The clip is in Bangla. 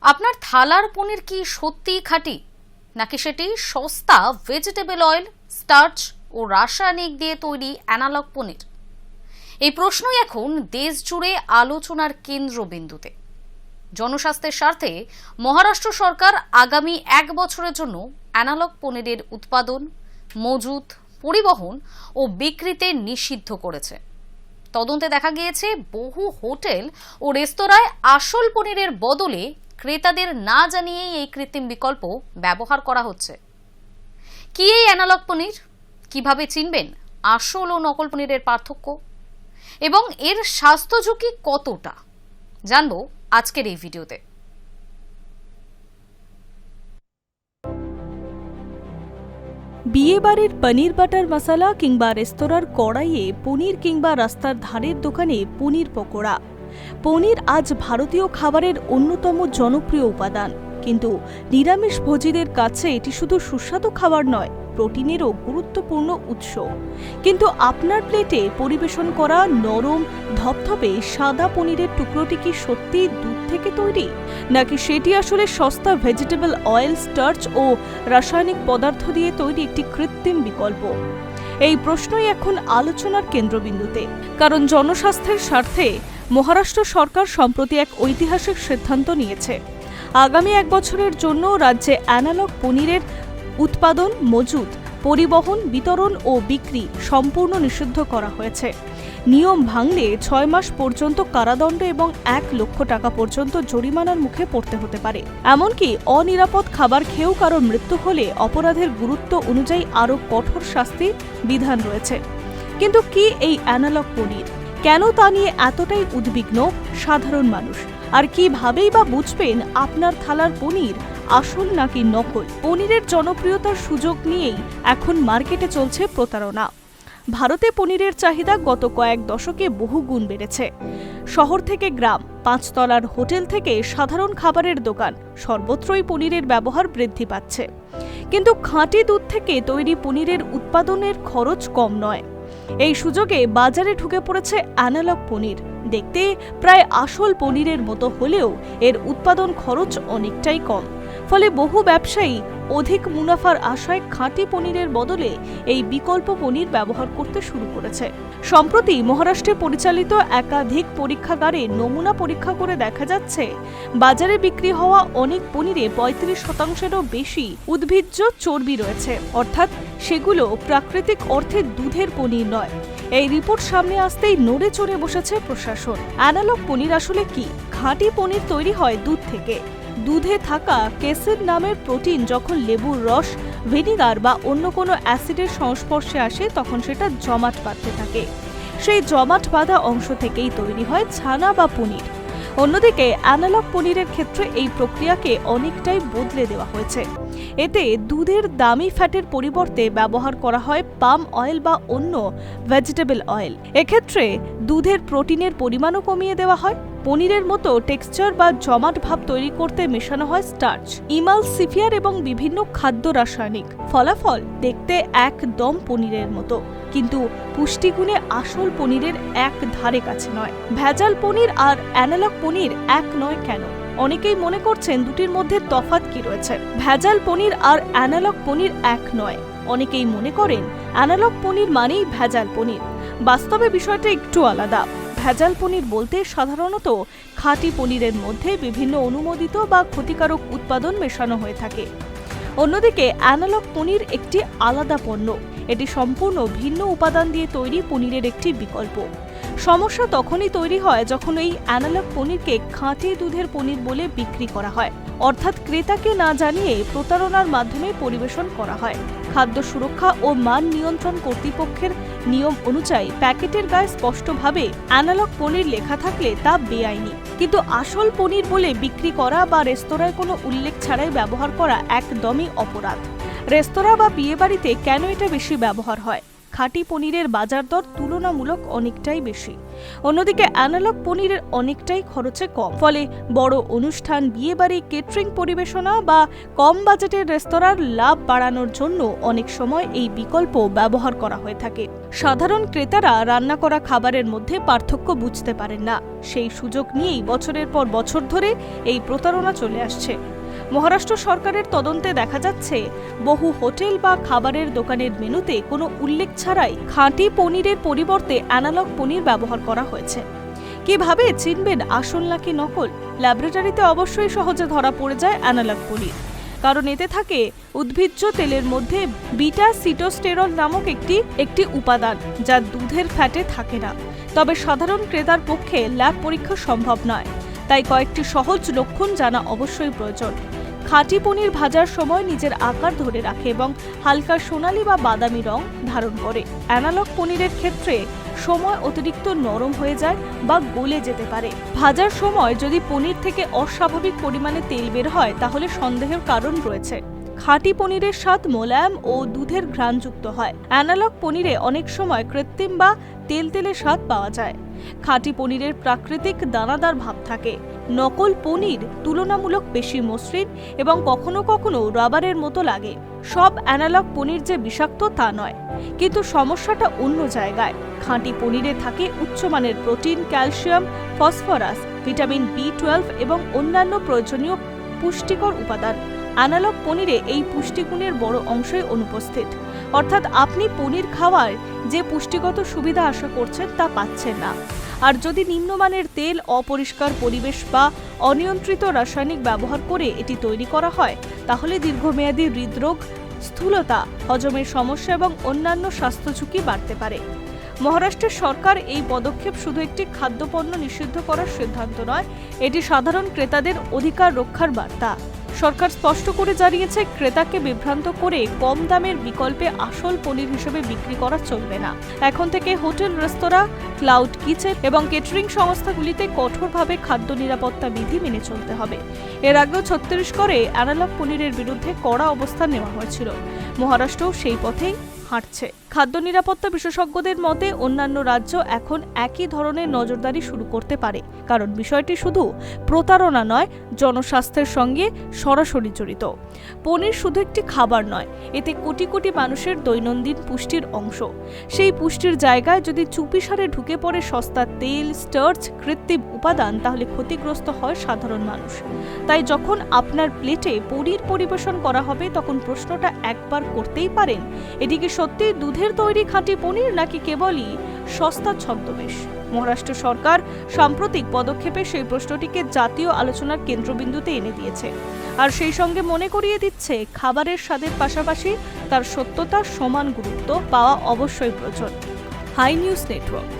আপনার থালার পনির কি সত্যিই খাঁটি, নাকি সেটি সস্তা ভেজিটেবল অয়েল, স্টার্চ ও রাসায়নিক দিয়ে তৈরি অ্যানালগ পনির? এই প্রশ্নই এখন দেশ জুড়ে আলোচনার কেন্দ্রবিন্দুতে। জনস্বাস্থ্যের স্বার্থে মহারাষ্ট্র সরকার আগামী 1 বছরের জন্য অ্যানালগ পনিরের উৎপাদন, মজুত, পরিবহন ও বিক্রিতে নিষিদ্ধ করেছে। তদন্তে দেখা গিয়েছে বহু হোটেল ও রেস্তোরাঁয় আসল পনিরের বদলে ক্রেতাদের না জানিয়েই এই কৃত্রিম বিকল্প ব্যবহার করা হচ্ছে। কি এই অ্যানালগ পনির, কিভাবে চিনবেন আসল ও নকল পনিরের পার্থক্য এবং এর স্বাস্থ্য ঝুঁকি কতটা, জানবো আজকের এই ভিডিওতে। বিয়ে বাড়ির পনির বাটার মশলা কিংবা রেস্তোরাঁর কড়াইয়ে পনির কিংবা রাস্তার ধারের দোকানে পনির পকোড়া। পনির আজ ভারতীয় খাবারের অন্যতম জনপ্রিয় উপাদান, কিন্তু নিরামিষভোজীদের কাছে এটি শুধু সুস্বাদু খাবার নয়, প্রোটিনেরও গুরুত্বপূর্ণ উৎস। কিন্তু আপনার প্লেটে পরিবেশন করা নরম ধপধপে সাদা পনিরের টুকরোটি কি সত্যি দুধ থেকে তৈরি, নাকি সেটি আসলে সস্তা ভেজিটেবল অয়েল, স্টার্চ ও রাসায়নিক পদার্থ দিয়ে তৈরি একটি কৃত্রিম বিকল্প? এই প্রশ্নই এখন আলোচনার কেন্দ্রবিন্দুতে, কারণ জনস্বাস্থ্যের স্বার্থে মহারাষ্ট্র সরকার সম্প্রতি এক ঐতিহাসিক সিদ্ধান্ত নিয়েছে। আগামী 1 বছরের জন্য রাজ্যে অ্যানালগ পনিরের উৎপাদন, মজুত, পরিবহন, বিতরণ ও বিক্রি সম্পূর্ণ নিষিদ্ধ করা হয়েছে। নিয়ম ভাঙলে 6 মাস পর্যন্ত কারাদণ্ড এবং 1 লক্ষ টাকা পর্যন্ত জরিমানার মুখে পড়তে হতে পারে। এমনকি অনিরাপদ খাবার খেয়েও কারো মৃত্যু হলে অপরাধের গুরুত্ব অনুযায়ী আরও কঠোর শাস্তির বিধান রয়েছে। কিন্তু কি এই অ্যানালগ পনির, কেন তা নিয়ে এতটাই উদ্বিগ্ন সাধারণ মানুষ? আর কিভাবেই বা বুঝবেন আপনার থালার পনির আসল নাকি নকল? পনিরের জনপ্রিয়তার সুযোগ নিয়েই এখন মার্কেটে চলছে প্রতারণা। ভারতে পনিরের চাহিদা গত কয়েক দশকে বহু গুণ বেড়েছে। শহর থেকে গ্রাম, 5 তলার হোটেল থেকে সাধারণ খাবারের দোকান, সর্বত্রই পনিরের ব্যবহার বৃদ্ধি পাচ্ছে। কিন্তু খাঁটি দুধ থেকে তৈরি পনিরের উৎপাদনের খরচ কম নয়। এই সুযোগে বাজারে ঢুকে পড়েছে অ্যানালগ পনির। দেখতে প্রায় আসল পনিরের মতো হলেও এর উৎপাদন খরচ অনেকটাই কম। ফলে বহু ব্যবসায়ী অধিক মুনাফার আশায় খাঁটি পনিরের বদলে এই বিকল্প পনির ব্যবহার করতে শুরু করেছে। সম্প্রতি মহারাষ্ট্রে পরিচালিত একাধিক পরীক্ষাগারে নমুনা পরীক্ষা করে দেখা যাচ্ছে, বাজারে বিক্রি হওয়া অনেক পনিরে 35%-এরও বেশি উদ্ভিজ্জ চর্বি রয়েছে, অর্থাৎ সেগুলো প্রাকৃতিক অর্থে দুধের পনির নয়। এই রিপোর্ট সামনে আসতেই নড়ে চড়ে বসেছে প্রশাসন। অ্যানালগ পনির আসলে কি? খাঁটি পনির তৈরি হয় দুধ থেকে। দুধে থাকা কেসিন নামের প্রোটিন যখন লেবুর রস, ভিনিগার বা অন্য কোনো অ্যাসিডের সংস্পর্শে আসে, তখন সেটা জমাট বাঁধতে থাকে। সেই জমাট বাঁধা অংশ থেকেই তৈরি হয় ছানা বা পনির। অন্যদিকে অ্যানালগ পনিরের ক্ষেত্রে এই প্রক্রিয়াকে অনেকটাই বদলে দেওয়া হয়েছে। এতে দুধের দামি ফ্যাটের পরিবর্তে ব্যবহার করা হয় পাম অয়েল বা অন্য ভেজিটেবল অয়েল। এক্ষেত্রে দুধের প্রোটিনের পরিমাণও কমিয়ে দেওয়া হয়। পনিরের মতো টেক্সচার বা জমাট ভাব তৈরি করতে মেশানো হয় স্টার্চ, ইমালসিফিয়ার এবং বিভিন্ন খাদ্য রাসায়নিক। ফলাফল দেখতে একদম পনিরের মতো, কিন্তু পুষ্টিগুণে আসল পনিরের এক ধারে কাছে নয়। ভেজাল পনির আর অ্যানালগ পনির এক নয় কেন? অনেকেই মনে করছেন দুটির মধ্যে তফাৎ কি রয়েছে। ভেজাল পনির আর অ্যানালগ পনির এক নয়। অনেকেই মনে করেন অ্যানালগ পনির মানেই ভেজাল পনির। বাস্তবে বিষয়টা একটু আলাদা। ভেজাল পনির বলতে সাধারণত খাঁটি পনিরের মধ্যে বিভিন্ন অনুমোদিত বা ক্ষতিকারক উৎপাদন মেশানো হয়ে থাকে। অন্যদিকে অ্যানালগ পনির একটি আলাদা পণ্য। এটি সম্পূর্ণ ভিন্ন উপাদান দিয়ে তৈরি পনিরের একটি বিকল্প। সমস্যা তখনই তৈরি হয় যখন এই অ্যানালগ পনিরকে খাঁটি দুধের পনির বলে বিক্রি করা হয়, অর্থাৎ ক্রেতাকে না জানিয়ে প্রতারণার মাধ্যমে পরিবেশন করা হয়। খাদ্য সুরক্ষা ও মান নিয়ন্ত্রণ কর্তৃপক্ষের নিয়ম অনুযায়ী প্যাকেটের গায়ে স্পষ্টভাবে অ্যানালগ পনির লেখা থাকলে তা বেআইনি, কিন্তু আসল পনির বলে বিক্রি করা বা রেস্তোরাঁয় কোনো উল্লেখ ছাড়াই ব্যবহার করা একদমই অপরাধ। রেস্তোরাঁ বা বিয়েবাড়িতে কেন এটা বেশি ব্যবহার হয়? খাঁটি পনিরের বাজার দর তুলনামূলক অনেকটাই বেশি। অন্যদিকে অ্যানালগ পনিরের অনেকটাই খরচে কম, ফলে বড় অনুষ্ঠান, বিয়েবাড়ি, কেটারিং পরিবেশনা বা কম বাজেটের রেস্তোরাঁর লাভ বাড়ানোর জন্য অনেক সময় এই বিকল্প ব্যবহার করা হয়ে থাকে। সাধারণ ক্রেতারা রান্না করা খাবারের মধ্যে পার্থক্য বুঝতে পারেন না। সেই সুযোগ নিয়েই বছরের পর বছর ধরে এই প্রতারণা চলে আসছে। মহারাষ্ট্র সরকারের তদন্তে দেখা যাচ্ছে, বহু হোটেল বা খাবারের দোকানের মেনুতে কোনো উল্লেখ ছাড়াই খাঁটি পনিরের পরিবর্তে অ্যানালগ পনির ব্যবহার করা হয়েছে। কিভাবে চিনবেন আসল নাকি নকল? ল্যাবরেটরিতে অবশ্যই সহজে ধরা পড়ে যায় অ্যানালগ পনির, কারণ এতে থাকে উদ্ভিজ্জ তেলের মধ্যে বিটা সিটোস্টেরল নামক একটি উপাদান, যা দুধের ফ্যাটে থাকে না। তবে সাধারণ ক্রেতার পক্ষে ল্যাব পরীক্ষা সম্ভব নয়, তাই কয়েকটি সহজ লক্ষণ জানা অবশ্যই প্রয়োজন। খাঁটি পনির ভাজার সময় নিজের আকার ধরে রাখে এবং হালকা সোনালী বা বাদামি রং ধারণ করে। অ্যানালগ পনিরের ক্ষেত্রে সময় অতিরিক্ত নরম হয়ে যায় বা গলে যেতে পারে। ভাজার সময় যদি পনির থেকে অস্বাভাবিক পরিমাণে তেল বের হয়, তাহলে সন্দেহের কারণ রয়েছে। খাঁটি পনিরের স্বাদ মোলায়েম ও দুধের ঘ্রাণযুক্ত হয়। অ্যানালগ পনিরে অনেক সময় কৃত্রিম বা তেলতেলে স্বাদ পাওয়া যায়। খাঁটি পনিরের প্রাকৃতিক দানাদার ভাব থাকে। নকল পনির তুলনামূলক বেশি মসৃণ এবং কখনো কখনো রাবারের মতো লাগে। সব অ্যানালগ পনির যে বিষাক্ত তা নয়, কিন্তু সমস্যাটা অন্য জায়গায়। খাঁটি পনিরে থাকে উচ্চমানের protein, calcium, phosphorus, vitamin B12 এবং অন্যান্য প্রয়োজনীয় পুষ্টিকর উপাদান। অ্যানালগ পনিরে এই পুষ্টিগুণের বড় অংশই অনুপস্থিত, অর্থাৎ আপনি পনির খাওয়ার যে পুষ্টিগত সুবিধা আশা করছেন তা পাচ্ছেন না। আর যদি নিম্নমানের তেল, অপরিষ্কার পরিবেশ বা অনিয়ন্ত্রিত রাসায়নিক ব্যবহার করে এটি তৈরি করা হয়, তাহলে দীর্ঘমেয়াদী হৃদরোগ, স্থূলতা, হজমের সমস্যা এবং অন্যান্য স্বাস্থ্য ঝুঁকি বাড়তে পারে। মহারাষ্ট্রের সরকার এই পদক্ষেপ শুধু একটি খাদ্যপণ্য নিষিদ্ধ করার সিদ্ধান্ত নয়, এটি সাধারণ ক্রেতাদের অধিকার রক্ষার বার্তা। সরকার স্পষ্ট করে জানিয়েছে, ক্রেতাকে বিভ্রান্ত করে কম দামের বিকল্পে আসল পনির হিসেবে বিক্রি করা চলবে না। এখন থেকে হোটেল, রেস্তোরাঁ, ক্লাউড কিচেন এবং কেটারিং সংস্থাগুলিতে কঠোরভাবে খাদ্য নিরাপত্তা বিধি মেনে চলতে হবে। এর আগেও ছত্তিশগড়ে অ্যানালগ পনিরের বিরুদ্ধে কড়া অবস্থান নেওয়া হয়েছিল। মহারাষ্ট্রও সেই পথেই হাঁটছে। খাদ্য নিরাপত্তা বিশেষজ্ঞদের মতে অন্যান্য রাজ্য এখন একই ধরনের নজরদারি শুরু করতে পারে, কারণ বিষয়টি শুধু প্রতারণা নয়, জনস্বাস্থ্যের সঙ্গে সরাসরি জড়িত। পনির শুধু একটি খাবার নয়, এতে কোটি কোটি মানুষের দৈনন্দিন পুষ্টির অংশ। সেই পুষ্টির জায়গায় যদি চুপিসারে ঢুকে পড়ে সস্তা তেল, স্টার্চ, কৃত্রিম উপাদান, তাহলে ক্ষতিগ্রস্ত হয় সাধারণ মানুষ। তাই যখন আপনার প্লেটে পনির পরিবেশন করা হবে, তখন প্রশ্নটা একবার করতেই পারেন, এটি কি সত্যি দুধের তৈরি খাঁটি পনির নাকি কেবলই সস্তা ছদ্মবেশ? মহারাষ্ট্র সরকার সাম্প্রতিক পদক্ষেপে সেই প্রশ্নটিকে জাতীয় আলোচনার কেন্দ্রবিন্দুতে এনে দিয়েছে, আর সেই সঙ্গে মনে করিয়ে দিচ্ছে, খাবারের স্বাদের পাশাপাশি তার সত্যতার সমান গুরুত্ব পাওয়া অবশ্যই প্রয়োজন। Hi News network.